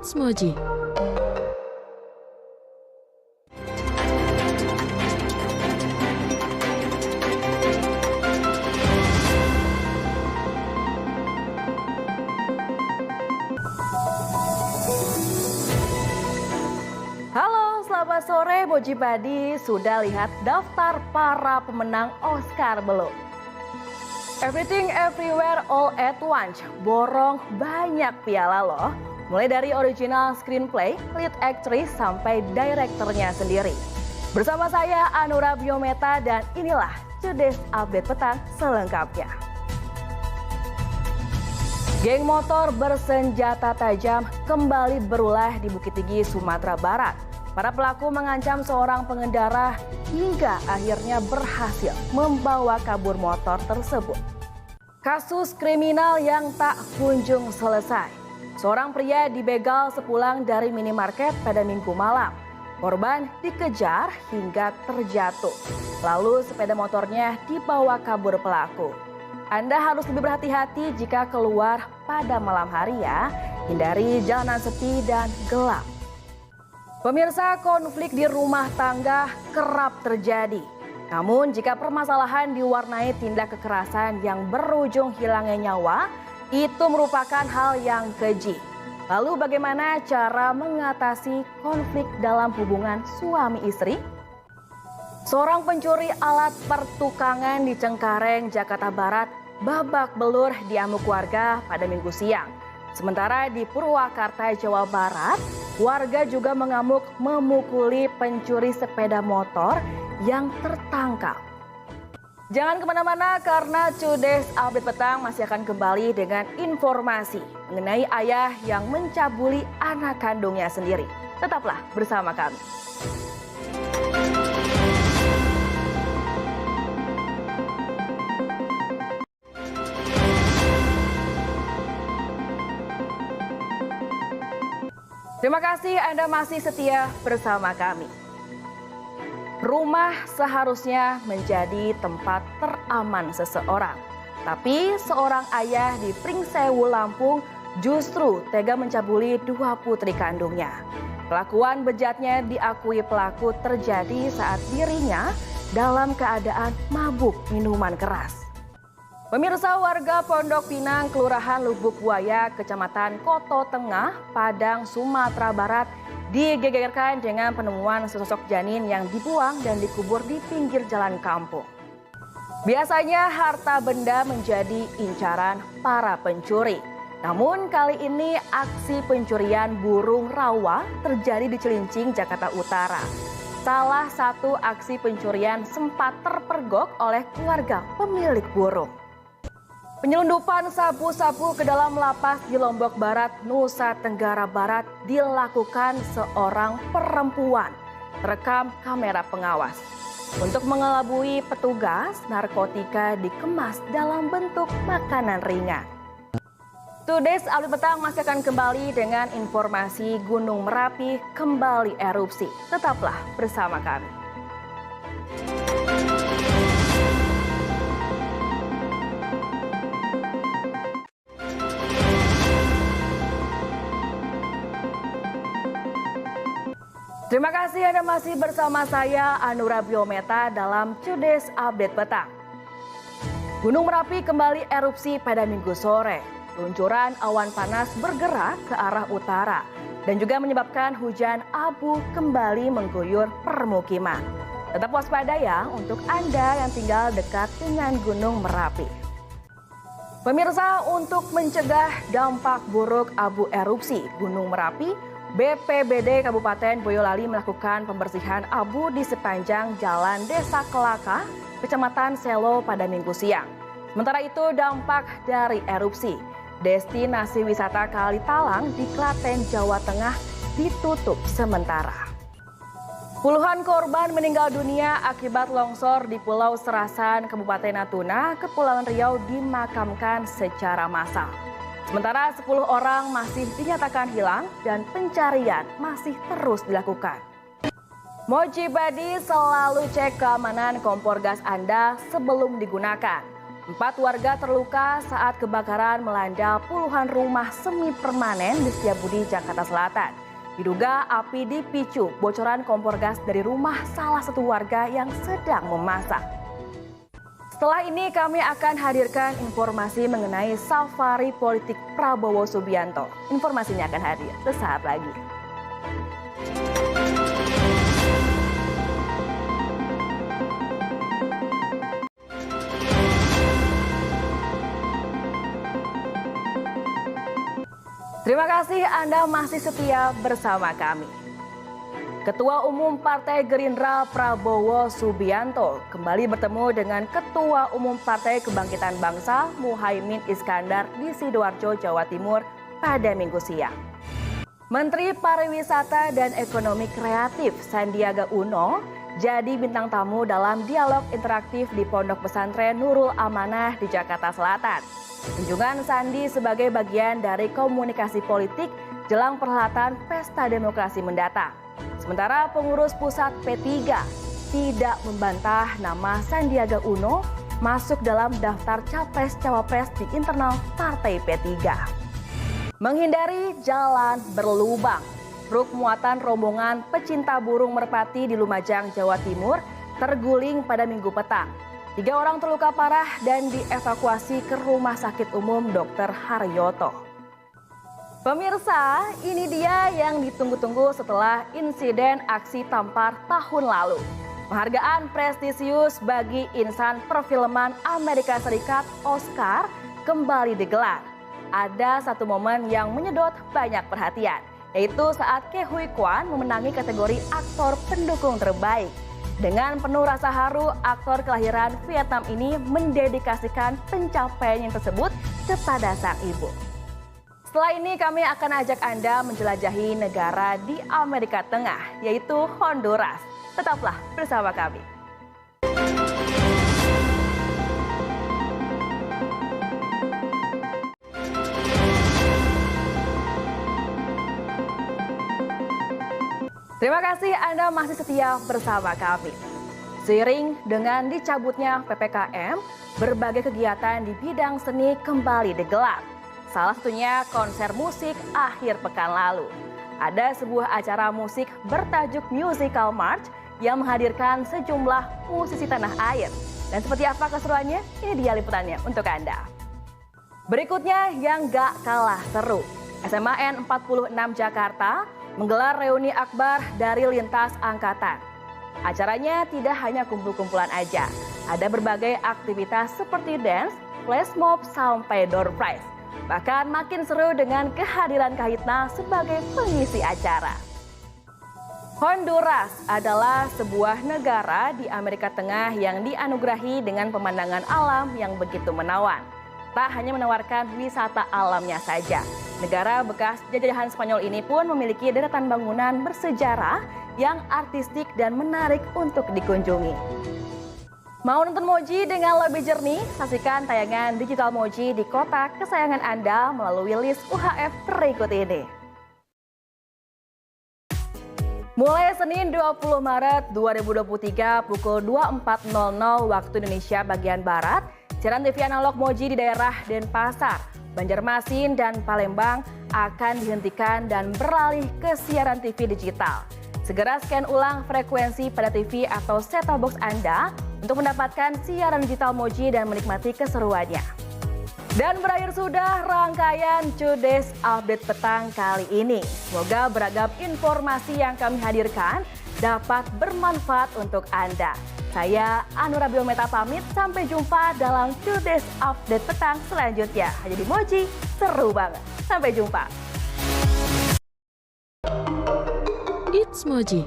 Hits Moji. Halo, selamat sore Moji Badi. Sudah lihat daftar para pemenang Oscar belum? Everything Everywhere All at Once borong banyak piala loh. Mulai dari original screenplay, lead actress sampai direkturnya sendiri. Bersama saya Anura Biometa dan inilah Today's Update Petang selengkapnya. Geng motor bersenjata tajam kembali berulah di Bukit Tinggi, Sumatera Barat. Para pelaku mengancam seorang pengendara hingga akhirnya berhasil membawa kabur motor tersebut. Kasus kriminal yang tak kunjung selesai. Seorang pria dibegal sepulang dari minimarket pada Minggu malam. Korban dikejar hingga terjatuh. Lalu sepeda motornya dibawa kabur pelaku. Anda harus lebih berhati-hati jika keluar pada malam hari ya. Hindari jalanan sepi dan gelap. Pemirsa, konflik di rumah tangga kerap terjadi. Namun jika permasalahan diwarnai tindak kekerasan yang berujung hilangnya nyawa, itu merupakan hal yang keji. Lalu bagaimana cara mengatasi konflik dalam hubungan suami istri? Seorang pencuri alat pertukangan di Cengkareng, Jakarta Barat babak belur diamuk warga pada Minggu siang. Sementara di Purwakarta, Jawa Barat, warga juga mengamuk memukuli pencuri sepeda motor yang tertangkap. Jangan kemana-mana karena Today's Update Petang masih akan kembali dengan informasi mengenai ayah yang mencabuli anak kandungnya sendiri. Tetaplah bersama kami. Terima kasih Anda masih setia bersama kami. Rumah seharusnya menjadi tempat teraman seseorang. Tapi seorang ayah di Pringsewu, Lampung justru tega mencabuli dua putri kandungnya. Kelakuan bejatnya diakui pelaku terjadi saat dirinya dalam keadaan mabuk minuman keras. Pemirsa, warga Pondok Pinang, Kelurahan Lubuk Buaya, Kecamatan Koto Tengah, Padang, Sumatera Barat digegerkan dengan penemuan sesosok janin yang dibuang dan dikubur di pinggir jalan kampung. Biasanya harta benda menjadi incaran para pencuri. Namun kali ini aksi pencurian burung rawa terjadi di Cilincing, Jakarta Utara. Salah satu aksi pencurian sempat terpergok oleh keluarga pemilik burung. Penyelundupan sabu-sabu ke dalam lapas di Lombok Barat, Nusa Tenggara Barat dilakukan seorang perempuan. Terekam kamera pengawas. Untuk mengelabui petugas, narkotika dikemas dalam bentuk makanan ringan. Today's Update Petang masih akan kembali dengan informasi Gunung Merapi kembali erupsi. Tetaplah bersama kami. Terima kasih Anda masih bersama saya Anura Biometa dalam Today's Update Petang. Gunung Merapi kembali erupsi pada Minggu sore. Luncuran awan panas bergerak ke arah utara dan juga menyebabkan hujan abu kembali mengguyur permukiman. Tetap waspada ya untuk Anda yang tinggal dekat dengan Gunung Merapi. Pemirsa, untuk mencegah dampak buruk abu erupsi Gunung Merapi, BPBD Kabupaten Boyolali melakukan pembersihan abu di sepanjang Jalan Desa Kelaka, Kecamatan Selo pada Minggu siang. Sementara itu dampak dari erupsi, destinasi wisata Kalitalang di Klaten, Jawa Tengah ditutup sementara. Puluhan korban meninggal dunia akibat longsor di Pulau Serasan, Kabupaten Natuna, Kepulauan Riau dimakamkan secara massal. Sementara 10 orang masih dinyatakan hilang dan pencarian masih terus dilakukan. Moji Badi, selalu cek keamanan kompor gas Anda sebelum digunakan. 4 warga terluka saat kebakaran melanda puluhan rumah semi permanen di Setiabudi, Jakarta Selatan. Diduga api dipicu bocoran kompor gas dari rumah salah satu warga yang sedang memasak. Setelah ini kami akan hadirkan informasi mengenai safari politik Prabowo Subianto. Informasinya akan hadir sesaat lagi. Terima kasih Anda masih setia bersama kami. Ketua Umum Partai Gerindra Prabowo Subianto kembali bertemu dengan Ketua Umum Partai Kebangkitan Bangsa Muhaimin Iskandar di Sidoarjo, Jawa Timur pada Minggu siang. Menteri Pariwisata dan Ekonomi Kreatif Sandiaga Uno jadi bintang tamu dalam dialog interaktif di Pondok Pesantren Nurul Amanah di Jakarta Selatan. Kunjungan Sandi sebagai bagian dari komunikasi politik jelang perhelatan Pesta Demokrasi mendatang. Sementara pengurus pusat P3 tidak membantah nama Sandiaga Uno masuk dalam daftar capres-cawapres di internal Partai P3. Menghindari jalan berlubang, truk muatan rombongan pecinta burung merpati di Lumajang, Jawa Timur terguling pada Minggu petang. 3 orang terluka parah dan dievakuasi ke Rumah Sakit Umum Dr. Haryoto. Pemirsa, ini dia yang ditunggu-tunggu setelah insiden aksi tampar tahun lalu. Penghargaan prestisius bagi insan perfilman Amerika Serikat Oscar kembali digelar. Ada satu momen yang menyedot banyak perhatian, yaitu saat Ke Huy Quan memenangi kategori aktor pendukung terbaik. Dengan penuh rasa haru, aktor kelahiran Vietnam ini mendedikasikan pencapaian tersebut kepada sang ibu. Setelah ini kami akan ajak Anda menjelajahi negara di Amerika Tengah, yaitu Honduras. Tetaplah bersama kami. Terima kasih Anda masih setia bersama kami. Seiring dengan dicabutnya PPKM, berbagai kegiatan di bidang seni kembali digelar. Salah satunya konser musik akhir pekan lalu. Ada sebuah acara musik bertajuk Musical March yang menghadirkan sejumlah musisi tanah air. Dan seperti apa keseruannya? Ini dia liputannya untuk Anda. Berikutnya yang gak kalah seru. SMAN 46 Jakarta menggelar reuni akbar dari lintas angkatan. Acaranya tidak hanya kumpul-kumpulan aja. Ada berbagai aktivitas seperti dance, flash mob, sampai door prize. Bahkan makin seru dengan kehadiran Kahitna sebagai pengisi acara. Honduras adalah sebuah negara di Amerika Tengah yang dianugerahi dengan pemandangan alam yang begitu menawan. Tak hanya menawarkan wisata alamnya saja, negara bekas jajahan Spanyol ini pun memiliki deretan bangunan bersejarah yang artistik dan menarik untuk dikunjungi. Mau nonton Moji dengan lebih jernih? Saksikan tayangan digital Moji di kota kesayangan Anda melalui list UHF berikut ini. Mulai Senin 20 Maret 2023 pukul 24.00 waktu Indonesia bagian Barat, siaran TV analog Moji di daerah Denpasar, Banjarmasin, dan Palembang akan dihentikan dan beralih ke siaran TV digital. Segera scan ulang frekuensi pada TV atau set-top box Anda untuk mendapatkan siaran digital Moji dan menikmati keseruannya. Dan berakhir sudah rangkaian Today's Update petang kali ini. Semoga beragam informasi yang kami hadirkan dapat bermanfaat untuk Anda. Saya Anura Biometa pamit, sampai jumpa dalam Today's Update petang selanjutnya. Hanya di Moji, seru banget. Sampai jumpa. It's Moji.